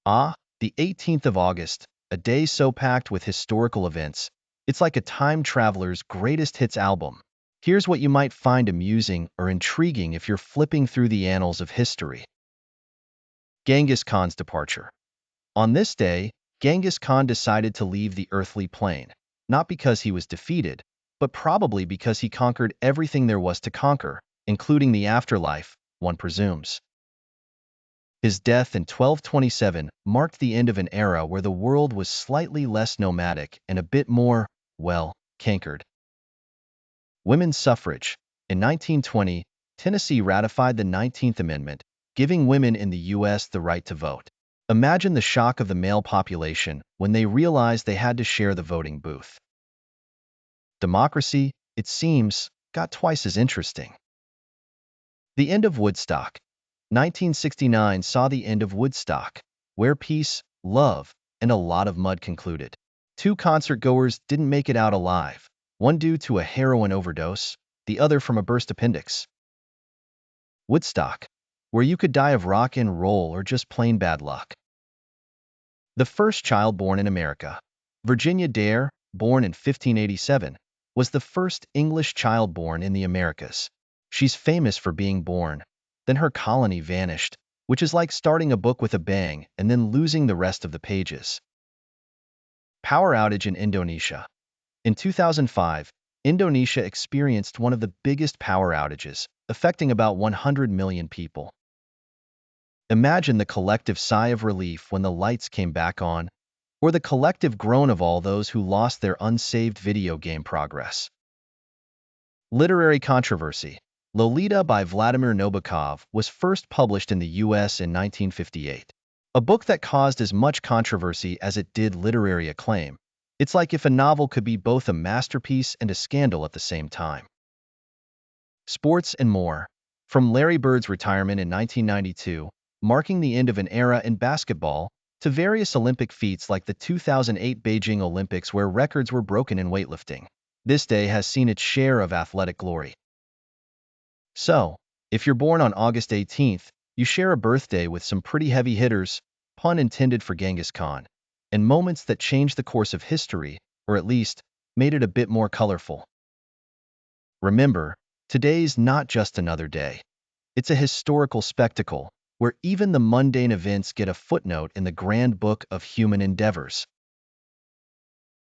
The 18th of August, a day so packed with historical events, it's like a time traveler's greatest hits album. Here's what you might find amusing or intriguing if you're flipping through the annals of history. Genghis Khan's departure. On this day, Genghis Khan decided to leave the earthly plane, not because he was defeated, but probably because he conquered everything there was to conquer, including the afterlife, one presumes. His death in 1227 marked the end of an era where the world was slightly less nomadic and a bit more, well, cankered. Women's suffrage. In 1920, Tennessee ratified the 19th Amendment, giving women in the U.S. the right to vote. Imagine the shock of the male population when they realized they had to share the voting booth. Democracy, it seems, got twice as interesting. The end of Woodstock. 1969 saw the end of Woodstock, where peace, love, and a lot of mud concluded. Two concert-goers didn't make it out alive, one due to a heroin overdose, the other from a burst appendix. Woodstock, where you could die of rock and roll or just plain bad luck. The first child born in America. Virginia Dare, born in 1587, was the first English child born in the Americas. She's famous for being born. Then her colony vanished, which is like starting a book with a bang and then losing the rest of the pages. Power outage in Indonesia. In 2005, Indonesia experienced one of the biggest power outages, affecting about 100 million people. Imagine the collective sigh of relief when the lights came back on, or the collective groan of all those who lost their unsaved video game progress. Literary controversy. Lolita by Vladimir Nabokov was first published in the U.S. in 1958. A book that caused as much controversy as it did literary acclaim. It's like if a novel could be both a masterpiece and a scandal at the same time. Sports and more. From Larry Bird's retirement in 1992, marking the end of an era in basketball, to various Olympic feats like the 2008 Beijing Olympics where records were broken in weightlifting. This day has seen its share of athletic glory. So, if you're born on August 18th, you share a birthday with some pretty heavy hitters, pun intended for Genghis Khan, and moments that changed the course of history, or at least, made it a bit more colorful. Remember, today's not just another day. It's a historical spectacle, where even the mundane events get a footnote in the grand book of human endeavors.